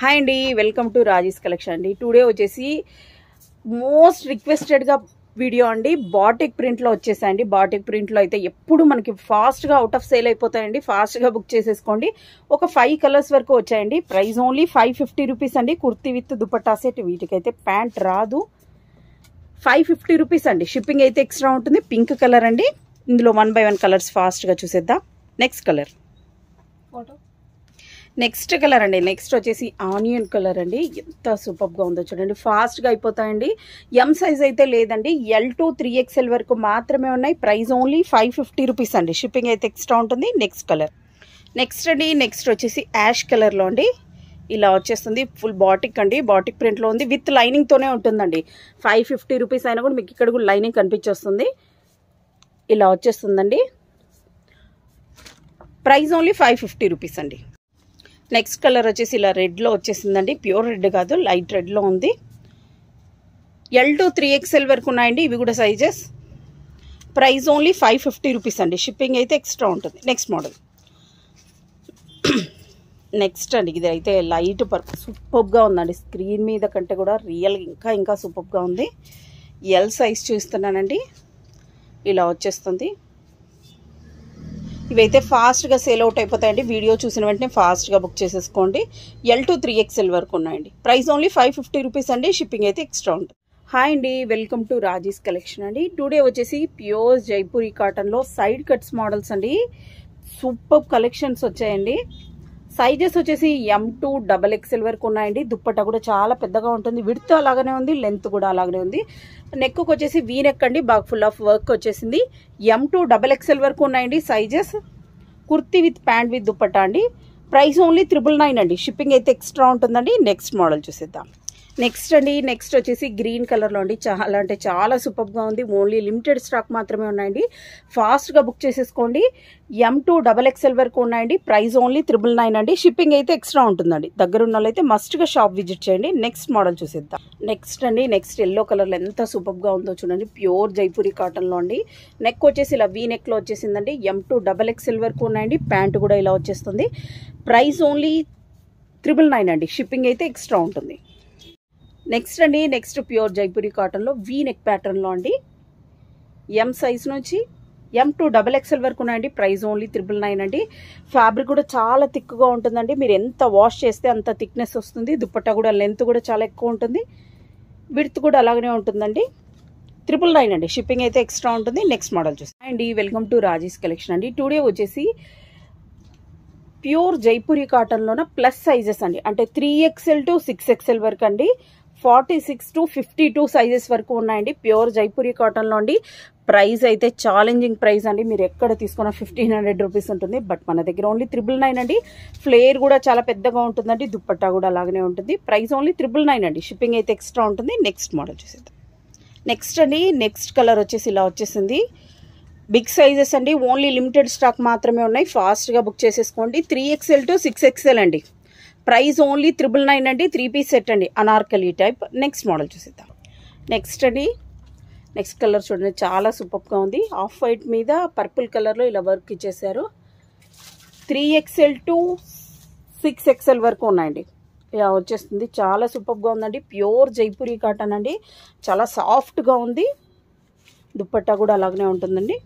Hi అండి, welcome to Raji's collection అండి. Today వచ్చేసి మోస్ట్ రిక్వెస్టెడ్గా వీడియో అండి. బాటిక్ ప్రింట్లో వచ్చేసాయండి. బాటిక్ ప్రింట్లో అయితే ఎప్పుడు మనకి ఫాస్ట్గా అవుట్ ఆఫ్ సేల్ అయిపోతాయండి. ఫాస్ట్గా బుక్ చేసేసుకోండి. ఒక 5 కలర్స్ వరకు వచ్చాయండి. ప్రైస్ ఓన్లీ 550 రూపీస్ అండి. Kurti with dupatta set. వీటికైతే ప్యాంట్ రాదు. 550 రూపీస్ అండి. షిప్పింగ్ అయితే ఎక్స్ట్రా ఉంటుంది. పింక్ కలర్ అండి. ఇందులో 1 by 1 కలర్స్ ఫాస్ట్గా చూసేద్దాం. Next colour photo. Next colour అండి. నెక్స్ట్ వచ్చేసి ఆనియన్ కలర్ అండి. ఎంత సూపర్గా ఉందో చూడండి. ఫాస్ట్గా అయిపోతాయండి. ఎం సైజ్ అయితే లేదండి. L to 3XL వరకు మాత్రమే ఉన్నాయి. ప్రైస్ ఓన్లీ 550 రూపీస్ అండి. షిప్పింగ్ అయితే ఎక్స్ట్రా ఉంటుంది. Next colour. నెక్స్ట్ అండి. నెక్స్ట్ వచ్చేసి యాష్ కలర్లో అండి. ఇలా వచ్చేస్తుంది. ఫుల్ బాటిక్ అండి. బాటిక్ ప్రింట్లో ఉంది. విత్ లైనింగ్తోనే ఉంటుందండి. 550 రూపీస్ అయినా కూడా మీకు ఇక్కడ కూడా లైనింగ్ కనిపించేస్తుంది. ఇలా వచ్చేస్తుందండి. ప్రైస్ ఓన్లీ 550 రూపీస్ అండి. నెక్స్ట్ కలర్ వచ్చేసి ఇలా రెడ్లో వచ్చేసిందండి. ప్యూర్ రెడ్ కాదు, లైట్ రెడ్లో ఉంది. L to 3XL వరకు ఉన్నాయండి. ఇవి కూడా సైజెస్. ప్రైస్ ఓన్లీ 550 రూపీస్ అండి. షిప్పింగ్ అయితే ఎక్స్ట్రా ఉంటుంది. Next model. నెక్స్ట్ అండి. ఇది అయితే లైట్ పర్పుల్ సూపర్గా ఉందండి. స్క్రీన్ మీద కంటే కూడా రియల్ ఇంకా సూపర్గా ఉంది. L సైజ్ చూస్తున్నానండి. ఇలా వచ్చేస్తుంది. ఇవైతే ఫాస్ట్గా సేల్ అవుట్ అయిపోతాయండి. వీడియో చూసిన వెంటనే ఫాస్ట్గా బుక్ చేసేసుకోండి. L to 3XL వరకు ఉన్నాయండి. ప్రైస్ ఓన్లీ 550 రూపీస్ అండి. షిప్పింగ్ అయితే ఎక్స్ట్రా ఉంటుంది. హాయ్ అండి, వెల్కమ్ టు రాజీస్ కలెక్షన్ అండి. టుడే వచ్చేసి ప్యూర్ జైపూరి కాటన్లో సైడ్ కట్స్ మోడల్స్ అండి. సూపర్ కలెక్షన్స్ వచ్చాయండి. సైజెస్ వచ్చేసి M to XXL వరకు ఉన్నాయండి. దుప్పట్టా కూడా చాలా పెద్దగా ఉంటుంది. విడ్త్ అలాగనే ఉంది, లెంత్ కూడా అలాగనే ఉంది. నెక్ వచ్చేసి వీ నెక్ అండి. బాగా ఫుల్ ఆఫ్ వర్క్ వచ్చేసింది. M to XXL వరకు ఉన్నాయండి sizes. Kurti with pant with dupatta అండి. ప్రైస్ ఓన్లీ 999 అండి. షిప్పింగ్ అయితే ఎక్స్ట్రా ఉంటుందండి. నెక్స్ట్ మోడల్ చూసేద్దాం. నెక్స్ట్ అండి. నెక్స్ట్ వచ్చేసి గ్రీన్ కలర్లో అండి. చాలా అంటే చాలా సూపర్గా ఉంది. ఓన్లీ లిమిటెడ్ స్టాక్ మాత్రమే ఉన్నాయండి. ఫాస్ట్గా బుక్ చేసేసుకోండి. M to XXL వరకు ఉన్నాయండి. ప్రైస్ ఓన్లీ 999 అండి. షిప్పింగ్ అయితే ఎక్స్ట్రా ఉంటుందండి. దగ్గరున్న వాళ్ళైతే మస్ట్గా షాప్ విజిట్ చేయండి. నెక్స్ట్ మోడల్ చూసేద్దాం. నెక్స్ట్ అండి. నెక్స్ట్ ఎల్లో కలర్లో ఎంత సూపర్గా ఉందో చూడండి. ప్యూర్ జైపూరి కాటన్లో అండి. నెక్ వచ్చేసి ఇలా వీ నెక్లో వచ్చేసిందండి. M to XXL వరకు ఉన్నాయండి. ప్యాంట్ కూడా ఇలా వచ్చేస్తుంది. ప్రైస్ ఓన్లీ 999 అండి. షిప్పింగ్ అయితే ఎక్స్ట్రా ఉంటుంది. నెక్స్ట్ అండి. నెక్స్ట్ ప్యూర్ జైపూరి కాటన్లో వీ నెక్ ప్యాటర్న్లో అండి. M సైజ్ నుంచి M to XXL వరకు ఉన్నాయండి. ప్రైస్ ఓన్లీ 999 అండి. ఫ్యాబ్రిక్ కూడా చాలా థిక్గా ఉంటుందండి. మీరు ఎంత వాష్ చేస్తే అంత థిక్నెస్ వస్తుంది. దుప్పట్టా కూడా లెంత్ కూడా చాలా ఎక్కువ ఉంటుంది. విడ్త్ కూడా అలాగనే ఉంటుందండి. 999 అండి. షిప్పింగ్ అయితే ఎక్స్ట్రా ఉంటుంది. నెక్స్ట్ మోడల్ చూస్తాం అండి. వెల్కమ్ టు రాజీస్ కలెక్షన్ అండి. టుడే వచ్చేసి ప్యూర్ జైపూరి కాటన్లోన ప్లస్ సైజెస్ అండి. అంటే 3XL to 6XL వరకు అండి. 46 to 52 సైజెస్ వరకు ఉన్నాయండి. ప్యూర్ జైపూరి కాటన్లో అండి. ప్రైస్ అయితే ఛాలెంజింగ్ ప్రైస్ అండి. మీరు ఎక్కడ తీసుకున్న 1500 రూపీస్ ఉంటుంది. బట్ మన దగ్గర ఓన్లీ 999 అండి. ఫ్లేర్ కూడా చాలా పెద్దగా ఉంటుందండి. దుప్పట్టా కూడా అలాగనే ఉంటుంది. ప్రైస్ ఓన్లీ 999 అండి. షిప్పింగ్ అయితే ఎక్స్ట్రా ఉంటుంది. నెక్స్ట్ మోడల్ చూసేద్దాం. నెక్స్ట్ అండి. నెక్స్ట్ కలర్ వచ్చేసి ఇలా వచ్చేసింది. బిగ్ సైజెస్ అండి. ఓన్లీ లిమిటెడ్ స్టాక్ మాత్రమే ఉన్నాయి. ఫాస్ట్గా బుక్ చేసేసుకోండి. 3XL to 6XL అండి. ప్రైస్ ఓన్లీ 999 అండి. 3 పీస్ సెట్ అండి. అనార్కలి టైప్. నెక్స్ట్ మోడల్ చూసేద్దాం. నెక్స్ట్ అండి. నెక్స్ట్ కలర్ చూడండి. చాలా సూపర్గా ఉంది. ఆఫ్ వైట్ మీద పర్పుల్ కలర్లో ఇలా వర్క్ ఇచ్చేసారు. 3XL to 6XL వరకు ఉన్నాయండి. ఇలా వచ్చేస్తుంది. చాలా సూపర్గా ఉందండి. ప్యూర్ జైపూరి కాటన్ అండి. చాలా సాఫ్ట్గా ఉంది. దుప్పట్టా కూడా అలాగనే ఉంటుందండి.